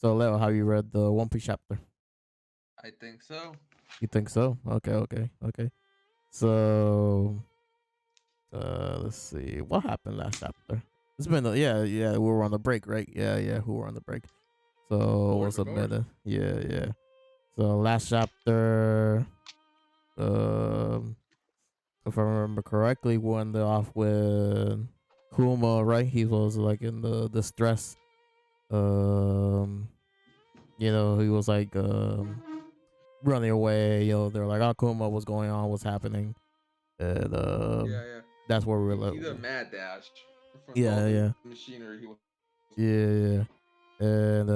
So Leo, have you read the One Piece chapter? I think so. You think so? Okay, okay. So let's see. What happened last chapter? It's been yeah, we were on the break, right? Yeah, we were on the break. So Of what's a course. minute? Yeah. So last chapter, um if I remember correctly, we ended off with Kuma, right? He was like in the distress. Um he was like running away. They're like, "Oh, Kuma, what's going on? What's happening?" And Yeah. that's where we're He did a mad dash from all yeah, the yeah, machinery he was yeah. And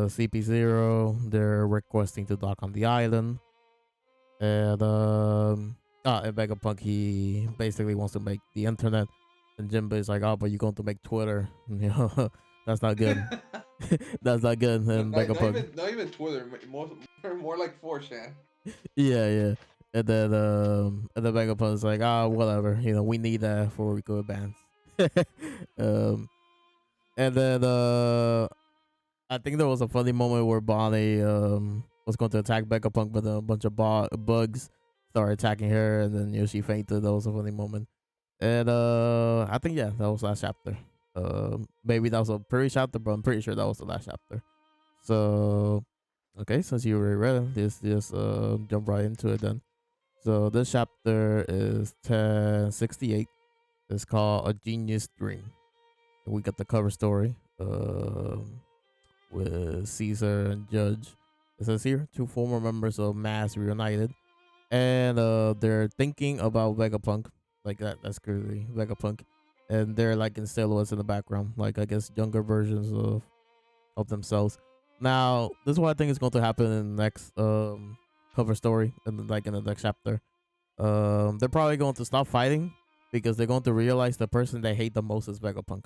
CP0, they're requesting to dock on the island. And and Vegapunk, he basically wants to make the internet, and Jimba is like, "Oh, but you're going to make Twitter." That's not good. That's not good. And Vegapunk, not even Twitter, more like 4chan. yeah. And then Vegapunk is like, "Ah, whatever. We need that before we go advance." um, and then I think there was a funny moment where Bonnie was going to attack Vegapunk, but a bunch of bugs started attacking her, and then she fainted. That was a funny moment. And I think yeah, that was last chapter. Maybe that was a previous chapter, but I'm pretty sure that was the last chapter. So okay, since you already read it, just jump right into it then. So this chapter is 1068. It's called A Genius Dream. And we got the cover story. With Caesar and Judge. It says here, two former members of Mass reunited, and they're thinking about Vegapunk, like that's clearly Vegapunk, and they're like in silhouettes in the background, like I guess younger versions of themselves. Now, this is what I think is going to happen in the next cover story, and like in the next chapter. They're probably going to stop fighting because they're going to realize the person they hate the most is Vegapunk,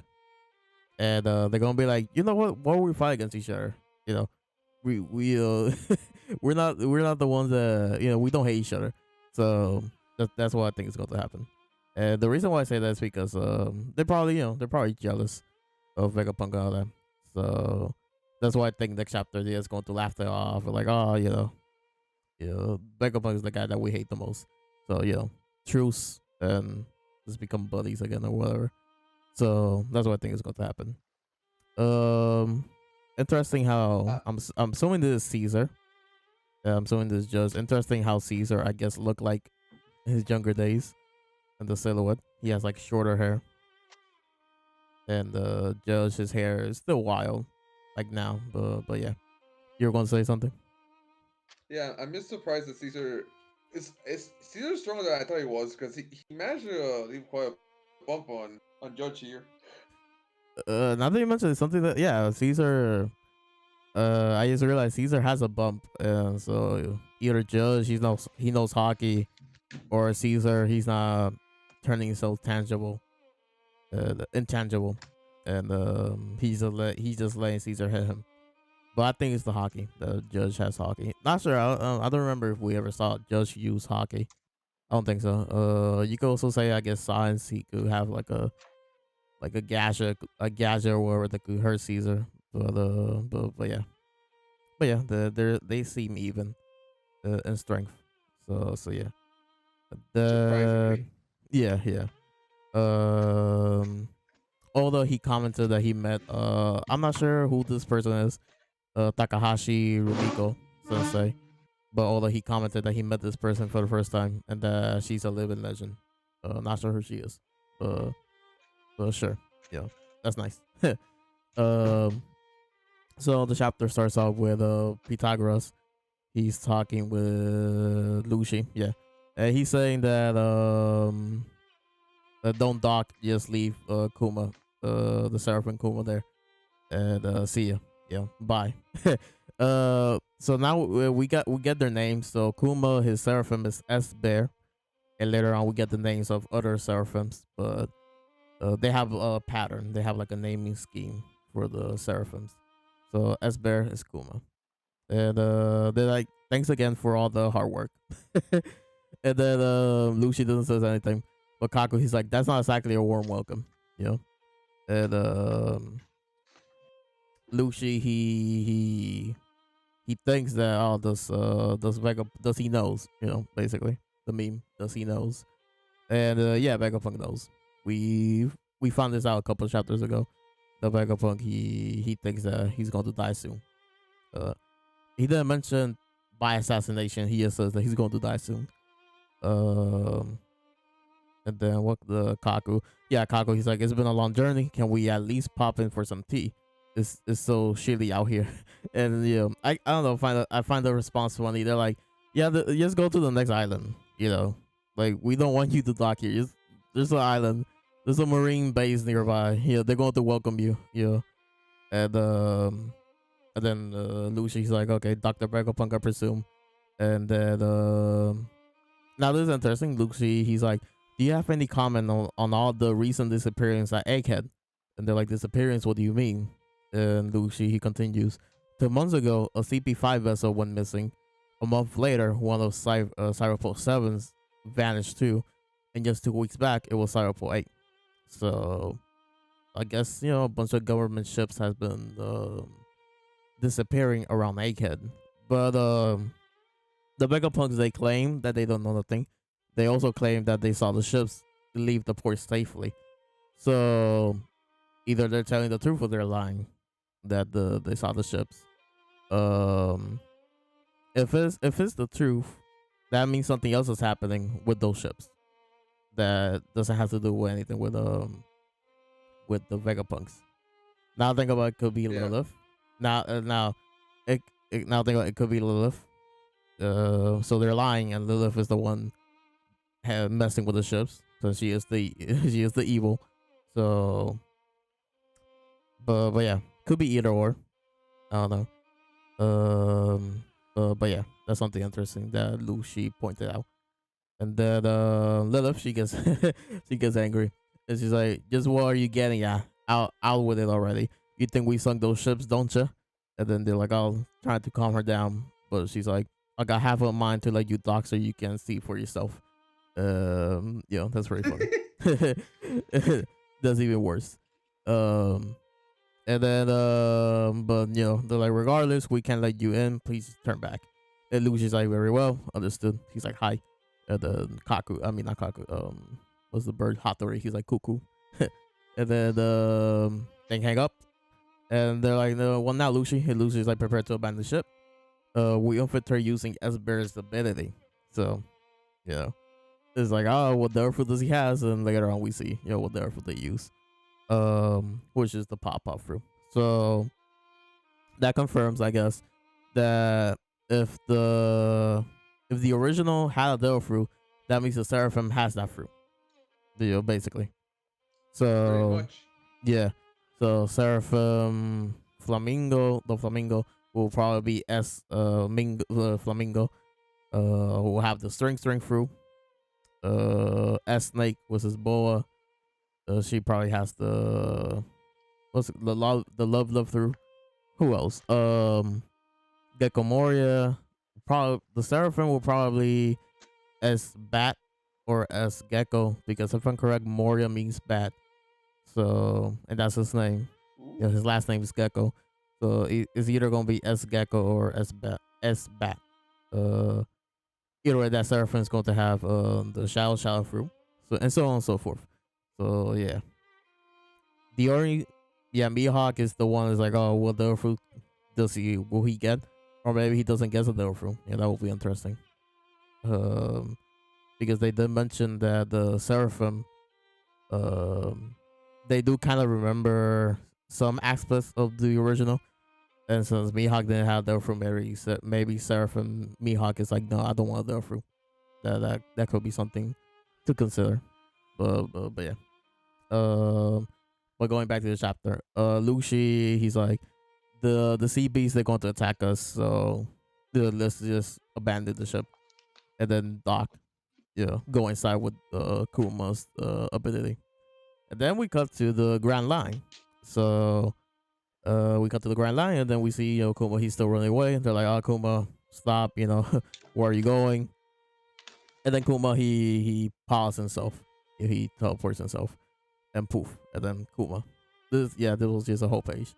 and they're gonna be like, you know what? Why would we fight against each other? You know, we we're not the ones that we don't hate each other. So that's what I think is going to happen. And the reason why I say that is because they're probably jealous of Vegapunk and all that. So that's why I think next chapter they're just going to laugh it off. Like, oh, Vegapunk is the guy that we hate the most. So truce and just become buddies again or whatever. So that's what I think is going to happen. Um, Interesting how Uh, I'm assuming this is Caesar. I'm assuming this is Judge. Interesting how Caesar, I guess, looked like in his younger days in the silhouette. He has like shorter hair, and Judge, his hair is still wild, like now. But yeah, you were going to say something. yeah, I'm just surprised that Caesar is Caesar stronger than I thought he was because he managed to leave quite a bump on Judge here. Now that you mentioned something that Caesar. I just realized Caesar has a bump, and so either Judge he knows hockey, or Caesar he's not turning so tangible intangible, and he's just letting Caesar hit him. But I think it's the hockey. The Judge has hockey. Not sure. I don't remember if we ever saw Judge use hockey. I don't think so. You could also say I guess Science he could have like a gadget or whatever that could hurt Caesar. But yeah, they seem even in strength. So yeah, the Surprisingly. yeah. Um, Although he commented that he met I'm not sure who this person is, Takahashi Rumiko Sensei. But although he commented that he met this person for the first time and that she's a living legend. Not sure who she is. Uh but sure. Yeah. That's nice. um so the chapter starts off with Pythagoras. He's talking with Lucy, yeah. And he's saying that don't dock, just leave Kuma, the Seraphim Kuma there, and see ya. Yeah, bye. So now we get their names. So Kuma, his seraphim is S Bear, and later on we get the names of other seraphims. But they have a pattern. They have like a naming scheme for the seraphims. So S Bear is Kuma, and they're like, thanks again for all the hard work. And then Lucy doesn't say anything, but Kaku he's like, that's not exactly a warm welcome, you know. And Lucy he thinks that does he knows, basically the meme, does he knows. And yeah, Vegapunk knows. We found this out a couple of chapters ago. The Vegapunk, he thinks that he's going to die soon. uh he didn't mention by assassination, he just says that he's going to die soon. um and then what the Kaku? Yeah, Kaku. He's like, it's been a long journey. Can we at least pop in for some tea? It's so shitty out here. And I don't know. I find the response funny. They're like, yeah, just go to the next island. Like we don't want you to dock here. There's an island. There's a marine base nearby. Yeah, they're going to welcome you. And then Lucy's like, okay, Doctor Vegapunk, I presume. And then now this is interesting. Lucy, he's like, do you have any comment on all the recent disappearance at Egghead? And they're like, disappearance? What do you mean? And Lucy, he continues, 2 months ago, a CP5 vessel went missing. A month later, one of Cyberport 7's vanished too. And just 2 weeks back, it was Cyberport 8. So, I guess, a bunch of government ships has been disappearing around Egghead. But, the Vegapunks, they claim that they don't know nothing. They also claim that they saw the ships leave the port safely. So either they're telling the truth or they're lying that they saw the ships. Um, if it's the truth, that means something else is happening with those ships that doesn't have to do with anything with the Vegapunks. Now think about it, could be Yeah. Lilith. Now now think about it could be Lilith. So they're lying, and Lilith is the one messing with the ships. So she is the she is the evil. So, but yeah, could be either or. I don't know. But yeah, that's something interesting that Lucy pointed out. And then Lilith, she gets she gets angry, and she's like, "Just what are you getting at? Out with it already. You think we sunk those ships, don't you?" And then they're like, "I'll try to calm her down," but she's like, "I got half a mind to let you dock so you can see for yourself." That's very funny. That's even worse. Um, and then but they're like, regardless, we can't let you in. Please turn back. And Lucy's like, very well, understood. He's like, hi. And then Kaku, I mean not Kaku. What's the bird? Hatori. He's like, cuckoo. And then they hang up, and they're like, no, well, now Lucy. And Lucy's like, prepared to abandon the ship. We infiltrate her using S-Bear's ability. So, it's like, oh, what the fruit does he has? And later on, we see, what the fruit they use, which is the pop fruit. So that confirms, I guess, that if the original had a devil fruit, that means the Seraphim has that fruit. Basically. Pretty So much. yeah. So Seraphim the Flamingo will probably be Flamingo. Will have the string fruit. S Snake was his boa. She probably has the love through. Who else? Gecko Moria. Probably the Seraphim will probably S Bat or S Gecko, because if I'm correct, Moria means bat. So, and that's his name. Ooh. His last name is Gecko. So it's either gonna be S Gecko or S Bat. Either way, that Seraphim is going to have the shallow fruit. So and so on and so forth. So yeah. The only Mihawk is the one that's like, oh, what devil fruit will he get? Or maybe he doesn't get the devil fruit. Yeah, that will be interesting. Because they did mention that the Seraphim, they do kind of remember some aspects of the original. And since Mihawk didn't have devil fruit, maybe Seraphim Mihawk is like, no, I don't want a devil fruit. That could be something to consider. But yeah. But going back to the chapter, Lucy, he's like, the sea beasts, they're going to attack us, so let's just abandon the ship and then dock. Go inside with Kuma's ability, and then we cut to the Grand Line. So we cut to the Grand Line, and then we see Kuma. He's still running away. They're like, "Oh, Kuma, stop! Where are you going?" And then Kuma, he pauses himself. He teleports himself, and poof, and then Kuma. This was just a whole page.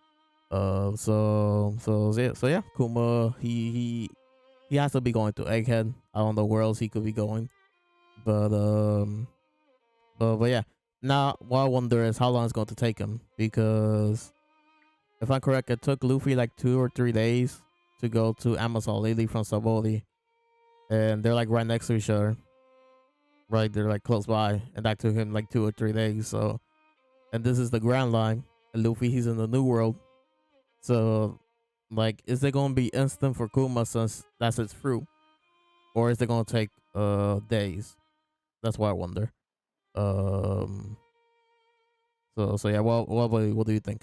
So yeah, Kuma he has to be going to Egghead. I don't know where else he could be going, but but yeah. Now, what I wonder is how long it's going to take him, because if I'm correct, it took Luffy like 2 or 3 days to go to Amazon Lily from Saboli, and they're like right next to each other, right? They're like close by, and that took him like 2 or 3 days. So, and this is the Grand Line, and Luffy he's in the New World. So, like, is it gonna be instant for Kuma since that's its fruit, or is it gonna take days? That's what I wonder. Um. So yeah. What do you think?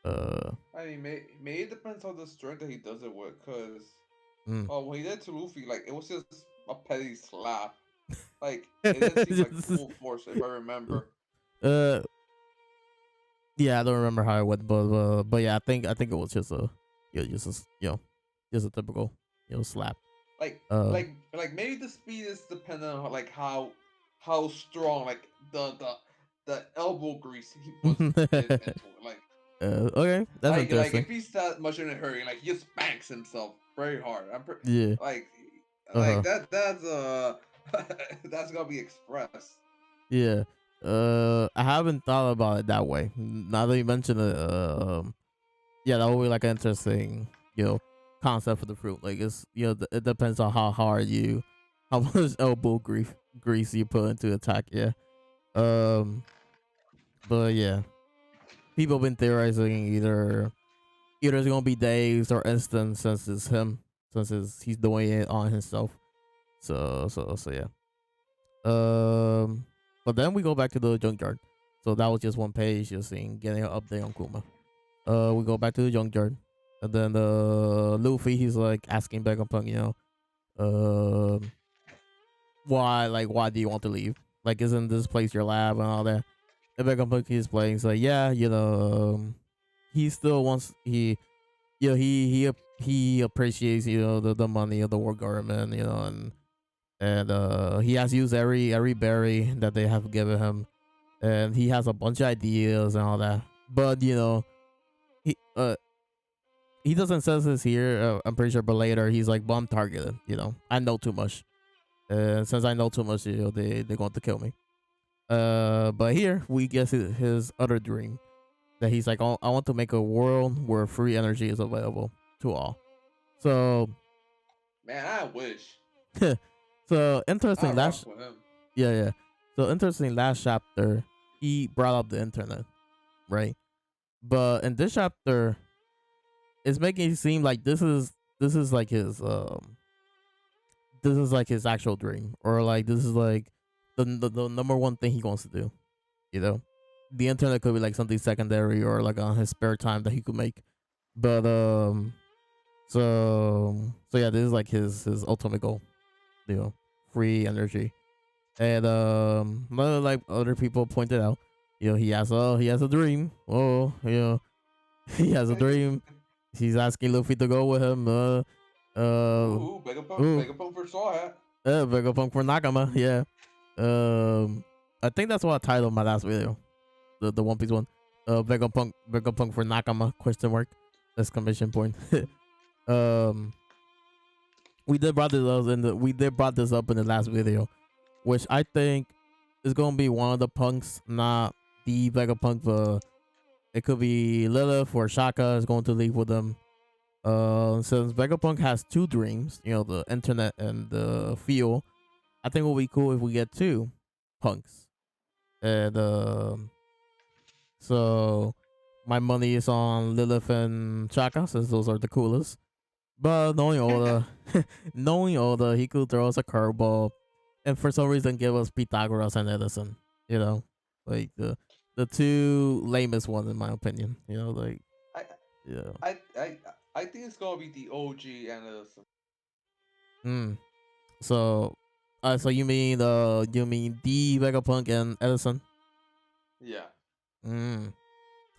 Uh. I mean, may it depends on the strength that he does it with, cause Mm. when he did it to Luffy, like it was just a petty slap. Like it didn't seem like full force, if I remember. uh. Yeah, I don't remember how it went, but yeah, I think it was just a, just a, just a typical, slap. Um. Like maybe the speed is dependent on like how strong like the elbow grease he puts it into it. Okay, that's Like interesting. if he's that much in a hurry, like he just banks himself very hard. Yeah. Like Uh huh. that's that's gonna be expressed. Yeah. I haven't thought about it that way. Now that you mention it, yeah, that would be like an interesting, concept for the fruit. Like, it's, it depends on how hard you, how much elbow grease you put into attack. Yeah. Um. But yeah, people been theorizing either it's gonna be days or instant since it's him, since he's doing it on himself. So yeah. But then we go back to the junkyard. So that was just one page, just seeing getting an update on Kuma. We go back to the junkyard, and then Luffy he's like asking Vegapunk, um, why do you want to leave? Like, isn't this place your lab and all that? And Vegapunk he's playing, he's like, yeah, he still wants he appreciates the money of the war government, and he has used every berry that they have given him, and he has a bunch of ideas and all that. But he he doesn't say this here. I'm pretty sure, but later he's like, "But I'm targeted. I know too much, and since I know too much, they're going to kill me." But here we get his other dream that he's like, "Oh, I want to make a world where free energy is available to all." So, Man, I wish. so I interesting. rock with him. Yeah, yeah. So interesting. Last chapter, he brought up the internet, right? But in this chapter, it's making it seem like this is like his actual dream, or like this is like the number one thing he wants to do. You know, the internet could be like something secondary or like on his spare time that he could make. But so yeah, this is like his ultimate goal. Free energy. And like other people pointed out, he has a dream. Oh, he has a dream. He's asking Luffy to go with him. Ooh, Ooh, Vegapunk for Straw Hat. Vegapunk for Nakama. Yeah. I think that's what I titled my last video, the One Piece one. Vegapunk for Nakama? Question mark, exclamation point. um, we did brought this up in the last video, which I think is gonna be one of the punks, not the Vegapunk, but it could be Lilith or Shaka is going to leave with them. Since Vegapunk has two dreams, the internet and the fuel, I think it will be cool if we get two punks. And so my money is on Lilith and Shaka since those are the coolest. But knowing Oda, he could throw us a curveball, and for some reason give us Pythagoras and Edison. You know, like the two lamest ones in my opinion. Like, I yeah. I I I think it's gonna be the OG Anderson. Mm. So you mean the Vegapunk and Edison? Yeah, Mm.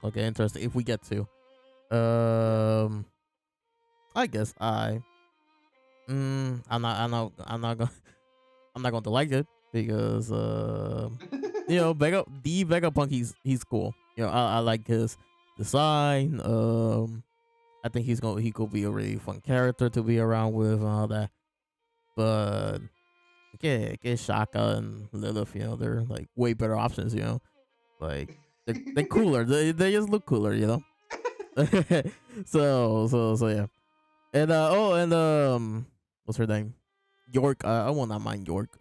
Okay, interesting. If we get to, yeah. um, I guess I'm not gonna I'm not going to like it because the Vegapunk he's cool. I like his design. I think he could be a really fun character to be around with and all that. But get Shaka and Lilith, they're like way better options, like they're cooler. They just look cooler, so yeah. And what's her name? York. I will not mind York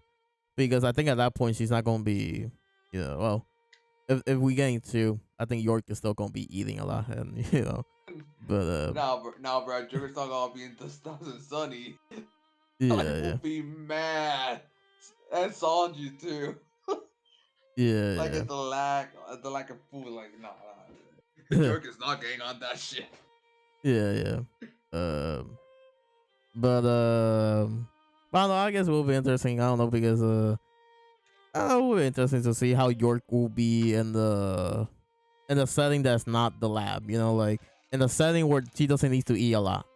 because I think at that point she's not gonna be, well, if we get into, I think York is still gonna be eating a lot, and but Now, bro, Joker's not gonna be into stuff and Sunny. I yeah, will yeah, be mad. And Sanji too. Like yeah, at the lack of food. Like yeah, Joker's not getting on that shit. yeah, yeah. Um, but I don't know. I guess it will be interesting. I don't know because it will be interesting to see how York will be in a setting that's not the lab. Like in a setting where she doesn't need to eat a lot.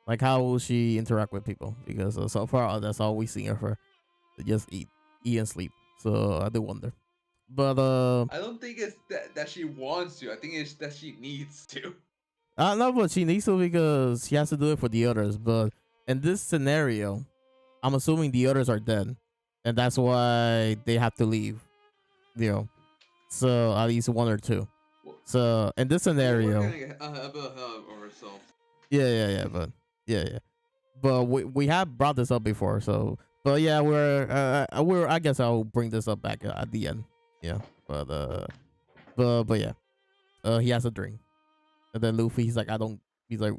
Like how will she interact with people? Because so far that's all we see of her. Just eat and sleep. So I do wonder. But I don't think it's that she wants to. I think it's that she needs to. I don't know, but she needs to because she has to do it for the others. But in this scenario, I'm assuming the others are dead, and that's why they have to leave. You know, so at least one or two. Well, So in this we're scenario, getting a bit ahead of ourselves. but yeah. But we have brought this up before, so but yeah, we're I guess I'll bring this up back at the end. Yeah, but yeah, he has a drink, and then Luffy he's like I don't he's like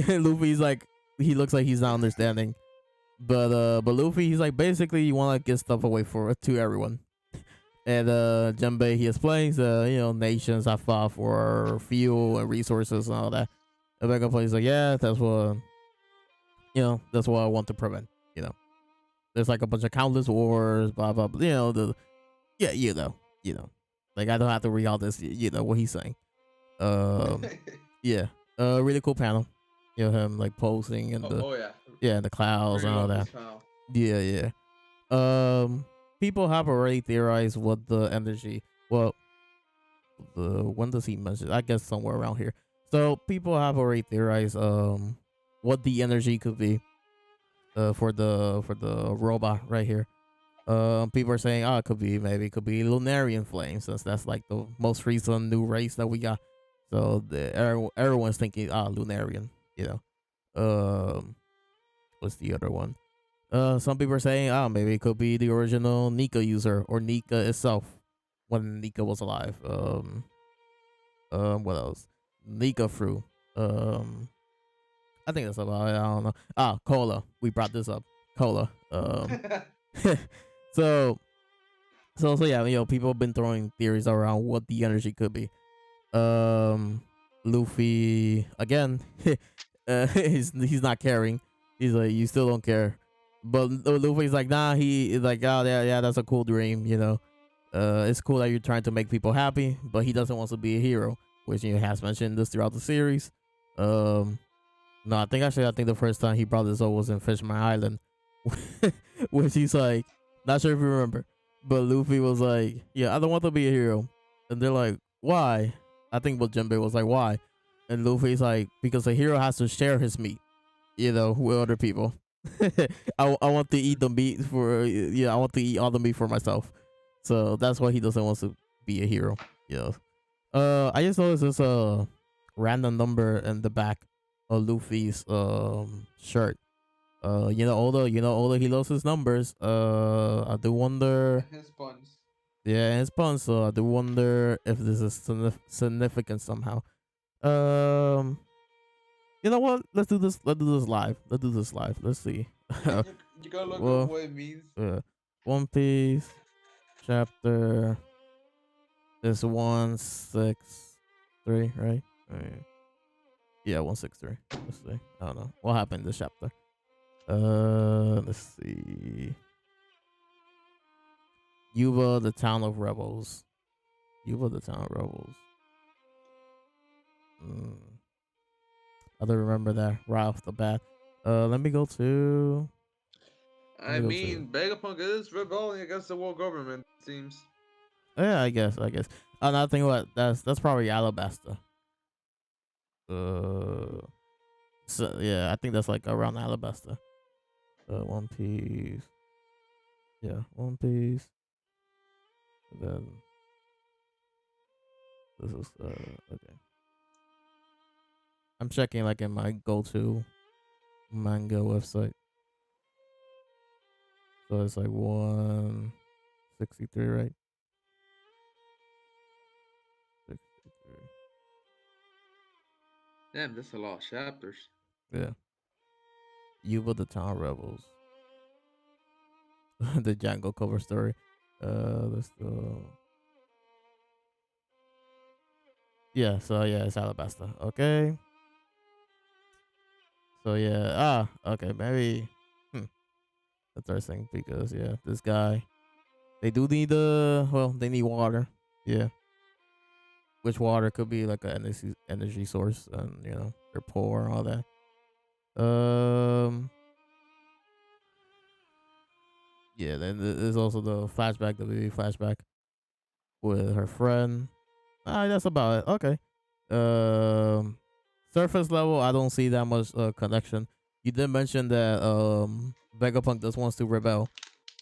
Luffy's like he looks like he's not understanding, but Luffy he's like basically you want to get stuff away to everyone. And Jinbei he explains nations have fought for fuel and resources and all that. And Vegapunk is like yeah that's what I want to prevent. You know, there's like a bunch of countless wars, blah blah. Blah yeah, like I don't have to read all this. You know what he's saying. Um, yeah, really cool panel. Him like posing and Oh yeah. in the clouds Very and all well that. this panel. Yeah. People have already theorized what the energy. Well, when does he mention? I guess somewhere around here. So people have already theorized what the energy could be for the robot right here. People are saying, oh, it could be Lunarian flame since that's like the most recent new race that we got. So everyone's thinking, Lunarian. You what's the other one? Some people are saying, maybe it could be the original Nika user or Nika itself when Nika was alive. What else? Nika Fru. Um, I think that's about it. I don't know. Cola. We brought this up. Cola. So yeah, people have been throwing theories around what the energy could be. Um, Luffy again. He's not caring. He's like, you still don't care. But Luffy's like, nah. He is like, oh yeah, that's a cool dream. It's cool that you're trying to make people happy, but he doesn't want to be a hero, which has mentioned this throughout the series. Um, no, I think the first time he brought this up was in Fishman Island, which he's like, not sure if you remember, but Luffy was like, yeah, I don't want to be a hero, and they're like, why? I think what Jinbei was like, why? And Luffy's like, because a hero has to share his meat, with other people. I want to eat the meat I want to eat all the meat for myself. So that's why he doesn't want to be a hero. I just noticed this random number in the back of Luffy's shirt. Although he loves his numbers, I do wonder. His buns. Yeah, his puns. So I do wonder if this is significant somehow. Um, you know what? Let's do this. Let's do this live. Let's see. You gotta look up Well, what it means. One Piece chapter is 163, right? Yeah, 163. Let's see. I don't know what happened in this chapter. Let's see. Yuba, the town of rebels. Yuba, the town of rebels. I don't remember that right off the bat. Let me go to. I mean, Vegapunk is rebelling against the world government, it seems. Yeah, I guess. I guess. Another thing, what that's probably Alabasta. Uh, so yeah, I think that's like around Alabasta. One Piece. Yeah, One Piece. And then this is okay. I'm checking like in my go-to manga website. So it's like 163, right? 63. Damn, that's a lot of chapters. Yeah. Yuba the Town Rebels. The Django cover story. That's the yeah. So yeah, it's Alabasta. Okay. So yeah. Okay. Maybe. Interesting because yeah, this guy. They do need they need water. Yeah. Which water could be like an energy source, and they're poor and all that. Um. Yeah. Then there's also the flashback, the baby flashback with her friend. That's about it. Okay. Um, Surface level, I don't see that much connection. You did mention that Vegapunk just wants to rebel,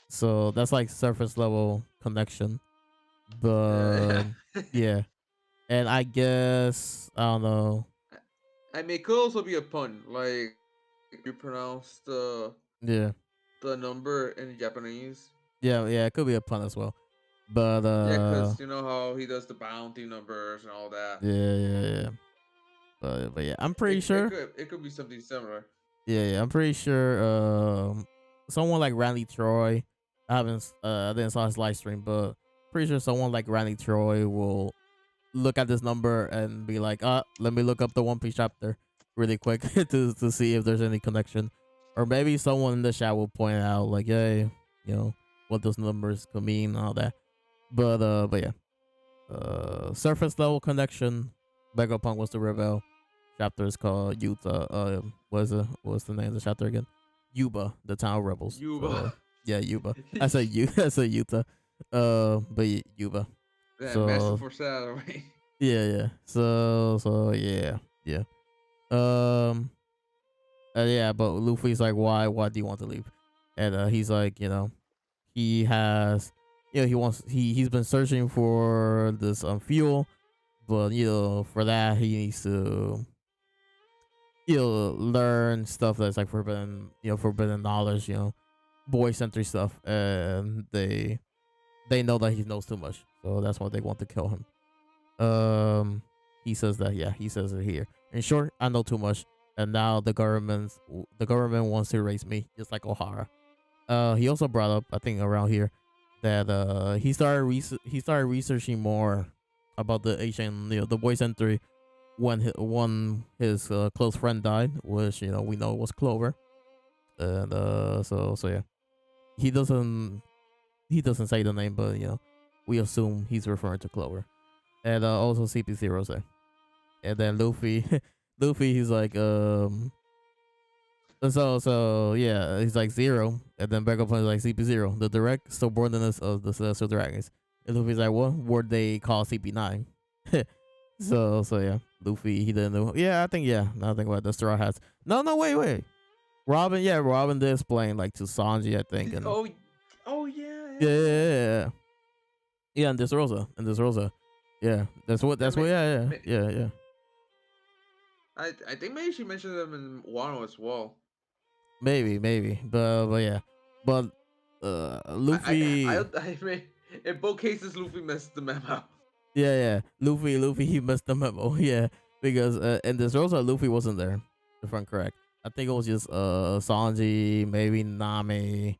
so that's like surface level connection. But Yeah. yeah, and I guess I don't know. I mean, it could also be a pun, like you pronounce Yeah, the number in Japanese. yeah, it could be a pun as well. But Yeah, because you know how he does the bounty numbers and all that. yeah. But yeah, I'm pretty It sure. could be something similar. Yeah, I'm pretty sure someone like Randy Troy. I didn't saw his live stream, but pretty sure someone like Randy Troy will look at this number and be like, let me look up the One Piece chapter really quick to see if there's any connection. Or maybe someone in the chat will point out like, hey, what those numbers could mean and all that. But yeah. Surface level connection. Vegapunk was the rebel. Chapter is called Yuta. What's the name of the chapter again? Yuba, the town rebels. Yuba. So yeah, Yuba. I said I said Yuta. But Yuba. Yeah, massive So foreshadowing. yeah. So yeah. Um. Yeah, but Luffy's like, why do you want to leave? And he's like, he has, he's been searching for this fuel, but for that he needs to learn stuff that's like forbidden, forbidden knowledge, boy century stuff, and they know that he knows too much, so that's why they want to kill him. He says that, yeah, he says it here. In short, I know too much, and now the government wants to erase me, just like O'Hara. He also brought up, I think around here, that he started researching more about the Asian, the boy century when his close friend died, which we know was Clover, and so yeah, he doesn't say the name, but we assume he's referring to Clover, and also CP0's there, and then Luffy, Luffy, he's like so yeah, he's like Zero, and then back up on like CP0, the direct subordinates of the Celestial Dragons, and Luffy's like, what were they call CP9? So yeah, Luffy, he didn't know. Yeah, I think, yeah. Now I think about the Straw Hats. No, wait. Robin, yeah, Robin did explain like to Sanji, I think, and Oh, oh yeah, yeah, yeah, yeah. yeah, and this Rosa, yeah, Yeah, yeah. I think maybe she mentioned them in Wano as well. Maybe, but yeah, but Luffy, I mean, in both cases, Luffy missed the memo. yeah, Luffy, he missed the memo, yeah, because in this Rosa, Luffy wasn't there, if I'm correct. I think it was just Sanji, maybe Nami,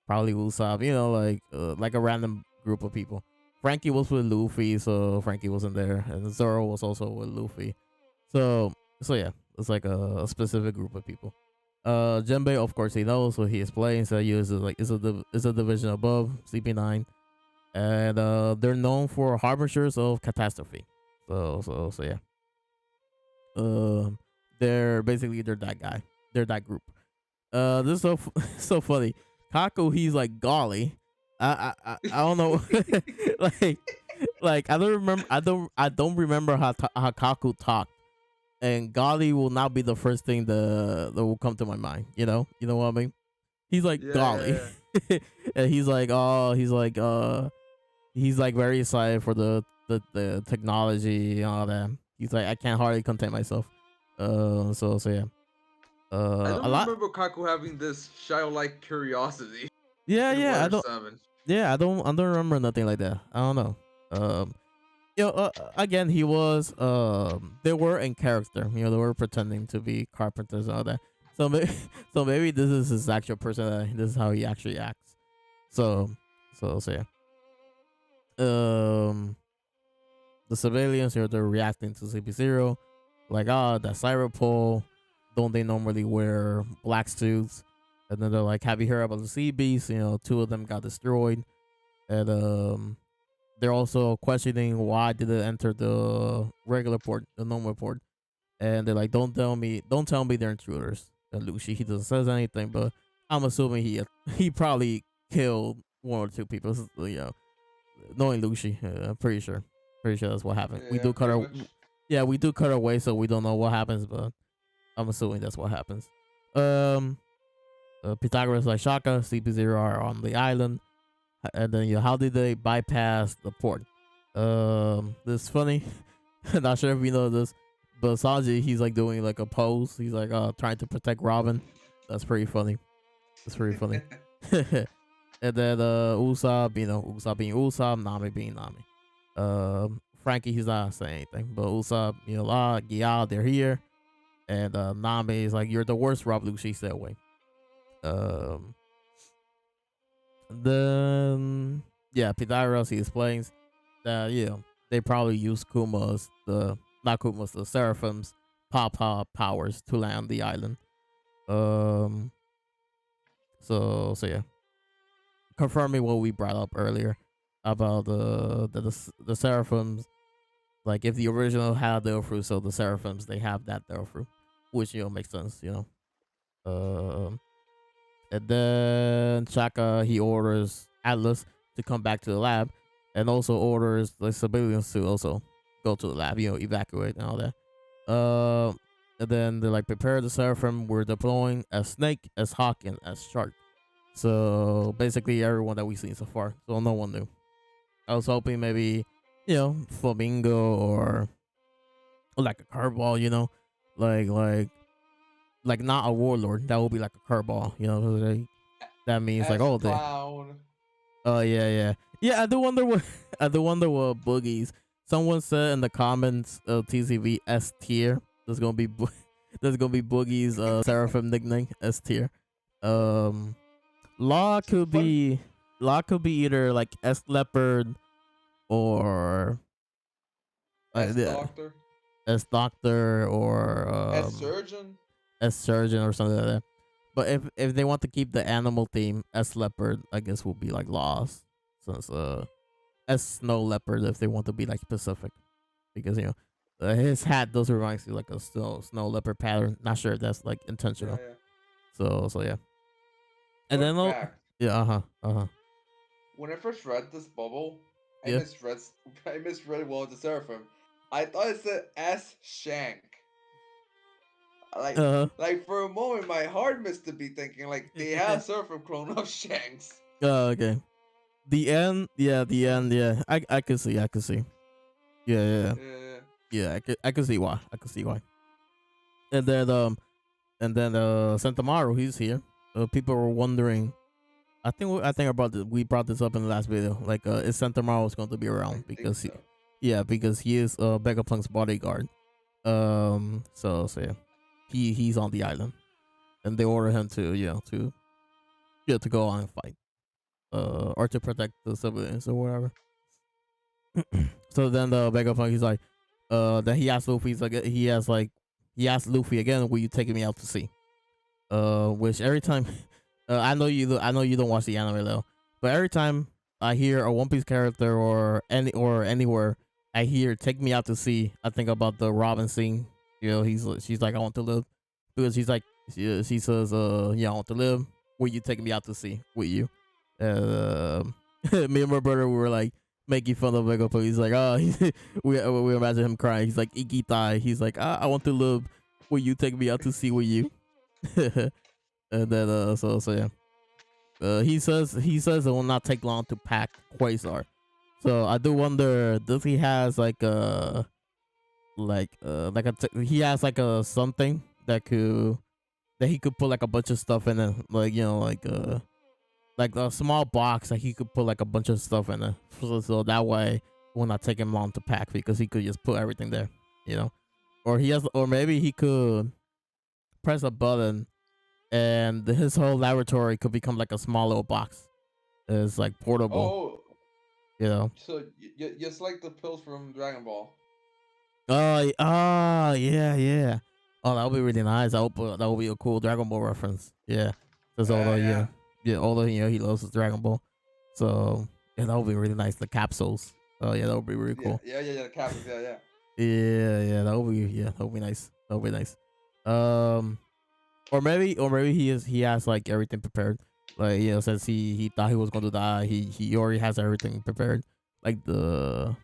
probably Usopp, like a random group of people. Frankie was with Luffy, so Frankie wasn't there, and Zoro was also with Luffy. So yeah, it's like a specific group of people. Jinbei, of course, he knows, so he explains that you is like is a division above CP9, and they're known for harbingers of catastrophe. So yeah, um, they're that guy, they're that group. This is so so funny. Kako, he's like golly. I don't know, like Like I don't remember. I don't remember how Kaku talked, and Golly will not be the first thing that will come to my mind. You know what I mean? He's like Yeah, Golly, yeah, and he's like, oh, he's like very excited for the technology and all that. He's like, I can't hardly contain myself. So yeah. I A don't lot. remember Kaku having this childlike curiosity Yeah, in yeah. I Water don't. 7. Yeah, I don't remember nothing like that. I don't know. Um, again, he was. They were in character. They were pretending to be carpenters and all that. So maybe, so maybe this is his actual personality. This is how he actually acts. So, so yeah. Um, the civilians here, they're reacting to CP0, like, that cyber don't they normally wear black suits? And then they're like, have you heard about the sea beasts? Two of them got destroyed. And they're also questioning why did it enter the regular port, the normal port. And they're like, don't tell me they're intruders. And Lucy, he doesn't says anything, but I'm assuming he probably killed one or two people. Knowing Lucy, I'm pretty sure that's what happened. We Yeah, do cut pretty her, much. yeah, we do cut her away, so we don't know what happens, but I'm assuming that's what happens. Um, Pythagoras like Shaka, CP0 are on the island, and then how did they bypass the port? This is funny. Not sure if you know this, but Sanji, he's like doing like a pose. He's like trying to protect Robin. That's pretty funny. That's pretty funny. And then Usopp, Usopp being Usopp, Nami being Nami. Frankie, he's not saying anything, but Usopp, Gyal, they're here, and Nami is like, "You're the worst, Rob Lucci, stay away." Um, then yeah, Pythagoras, he explains that they probably use Kuma's not Kuma's, the Seraphim's Papa powers to land on the island. Um, so yeah, confirming what we brought up earlier about the Seraphims. Like if the original had Delphi, so the Seraphims they have that Delphi, which makes sense. Um, and then Chaka, he orders Atlas to come back to the lab, and also orders the civilians to also go to the lab, evacuate and all that. And then they like prepare the Seraphim. We're deploying as Snake, as Hawk, and as Shark. So basically everyone that we've seen so far. So no one new. I was hoping maybe, Flamingo or like a curveball, like not a warlord. That would be like a curveball, that means like, As oh, Clown. yeah, yeah, yeah. I do wonder what I do wonder what boogies. Someone said in the comments, TCV S tier. There's gonna be there's gonna be boogies Seraphim nickname S tier. Um, Law could Fun be Law could be either like S leopard or as yeah, Doctor. S doctor or As Surgeon. S surgeon or something like that. But if they want to keep the animal theme, S leopard I guess will be like Laws, since S snow leopard if they want to be like specific, because his hat does remind me like a snow leopard pattern. Not sure if that's like Yeah, intentional. yeah. So yeah, and Fun then fact. yeah, When I first read this bubble, I yeah, misread I misread one of the Seraphim. I thought it said S Shank. Like uh like for a moment my heart missed to be thinking like they have Seraphim clone of Shanks. okay. The end, yeah. I can see, I can see. Yeah, yeah, yeah. Yeah. Yeah, I can see why. I can see why. And then Santamaru, he's here. People were wondering. We brought this up in the last video. Like, is Santamaru going to be I around think because so. because he is Vegapunk's bodyguard. So yeah, he's on the island, and they order him to to go on and fight, or to protect the civilians or whatever. So then the Vegapunk, he's like, then he asked Luffy, he asked Luffy again, will you take me out to sea? Which every time, I know you don't watch the anime though, but every time I hear a One Piece character or anywhere, I hear "take me out to sea," I think about the Robin scene. She's like, I want to live, because she says, yeah, I want to live. Will you take me out to sea with you? Uh, me and my brother, we were like, making fun of Vegapunk. He's like, oh, we imagine him crying. He's like, Ikitai. He's like, I want to live. Will you take me out to sea with you? And then so yeah. He says it will not take long to pack Quasar. So I do wonder, does he has he has like a something that he could put like a bunch of stuff in it, like like a small box that he could put like a bunch of stuff in it, so that way it will not take him long to pack because he could just put everything there, you know. Or maybe he could press a button and his whole laboratory could become like a small little box. It's like portable, Oh, you know. so just like the pills from Dragon Ball. Oh, yeah, yeah. Oh, that would be really nice. That would be a cool Dragon Ball reference. Yeah, because although Yeah. although he loves his Dragon Ball, so yeah, that would be really nice. The capsules. Oh yeah, that would be really Yeah, cool. the capsules, yeah. Yeah, that would be nice. That would be nice. Um, or maybe he has like everything prepared. Like, since he thought he was going to die, he already has everything prepared. Like so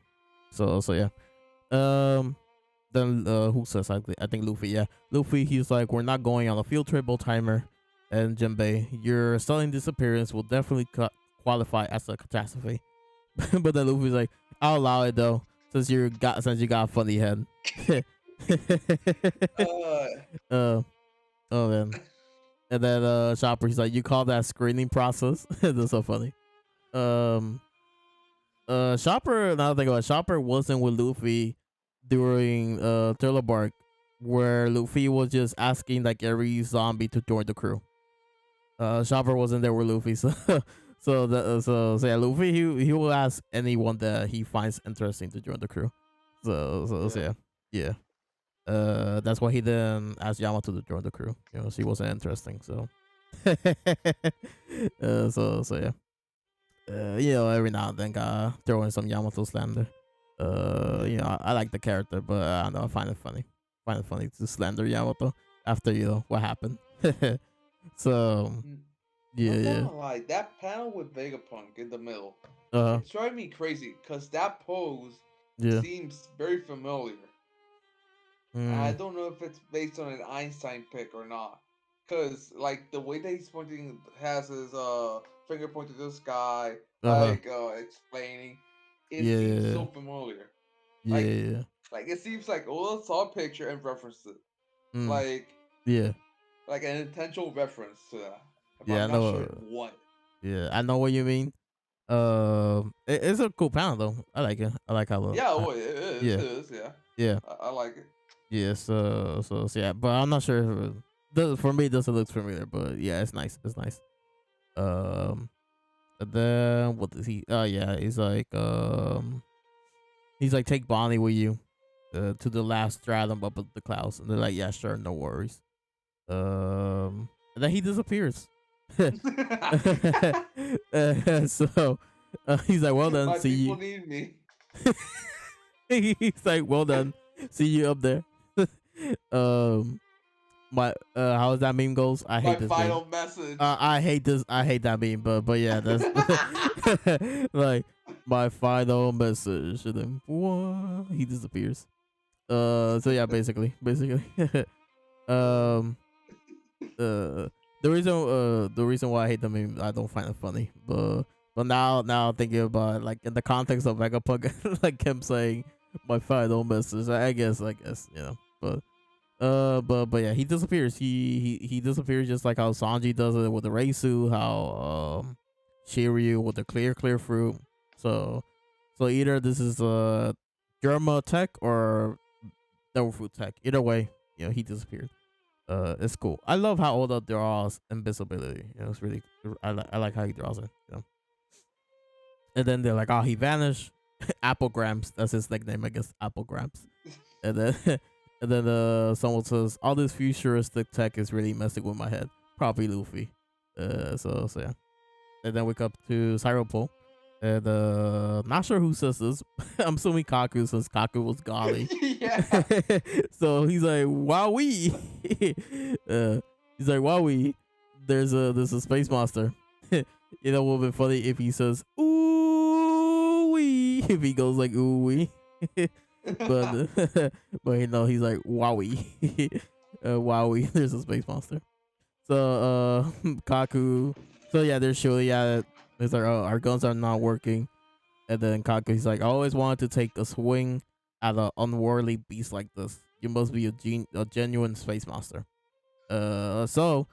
yeah. Um, then who says I think Luffy. Yeah, Luffy. He's like, we're not going on a field trip, old timer. And Jinbei, your sudden disappearance will definitely qualify as a catastrophe. But then Luffy's like, I'll allow it though, since you got a funny head. Uh, uh, oh man. And then Chopper, he's like, you call that screening process? That's so funny. Um, Chopper. Now that I think about it, Chopper wasn't with Luffy during Thriller Bark, where Luffy was just asking like every zombie to join the crew. Chopper wasn't there with Luffy, so so yeah, Luffy he will ask anyone that he finds interesting to join the crew. So yeah. yeah, yeah. That's why he didn't ask Yamato to join the crew. She wasn't interesting. So, so yeah. Every now and then, throw in some Yamato slander. I like the character, but I don't know. I find it funny. Find it funny to slander Yamato after what happened. So Mm, yeah, Not yeah. gonna lie, that panel with Vegapunk in the middle, Uh, it's driving me crazy because that pose yeah. seems very familiar. I Mm, don't know if it's based on an Einstein pick or not. Cause like the way that he's pointing has his finger pointed to the sky, uh-huh. like explaining, it Yeah, seems yeah, so familiar. yeah, Like yeah. like it seems like oh saw a picture and referenced it. Mm, Like yeah, like an intentional reference to that. But yeah. I I'm not know. sure what. Yeah, I know what you mean. It's a cool panel though. I like it. I like how. Yeah, well, it is, Yeah, yeah. yeah. I like it. Yeah, so yeah, but I'm not sure if for me it doesn't look familiar, but yeah, it's nice. It's nice. Um, and then what does he? Oh yeah, he's like take Bonnie with you, to the last stratum up of the clouds, and they're like, yeah, sure, no worries. And then he disappears. So he's like, well done, My see people you. need me. He's like, well done, see you up there. um. My how's that meme goes? I My hate this meme. final message. I hate this. I hate that meme. But yeah, that's like my final message. And then what? He disappears. So yeah, basically. Uh, um. The reason why I hate the meme, I don't find it funny. But now thinking about it, like in the context of Vegapunk, like him saying my final message. I guess but. But yeah, he disappears. He disappears just like how Sanji does it with the Reisu, how Shiryu with the clear fruit. So either this is Germa tech or devil fruit tech. Either way, he disappeared. It's cool. I love how Oda draws invisibility. It's really I like how he draws it. And then they're like, oh, he vanished. Applegrams, that's his nickname, I guess. Applegrams. And then and then someone says all this futuristic tech is really messing with my head. Probably Luffy. So yeah. And then we come to Cyropole. And not sure who says this. I'm assuming Kaku, since Kaku was golly. yeah. So he's like, Wowee. He's like, Wowee. There's a space monster. What would be funny if he says ooh wee. if he goes like ooh wee. but but you know he's like wowie. Wowie. There's a space monster. So Kaku. So yeah, they're showing yeah. It's like oh our guns are not working, and then Kaku he's like I always wanted to take a swing at an unworldly beast like this. You must be a genuine space monster. So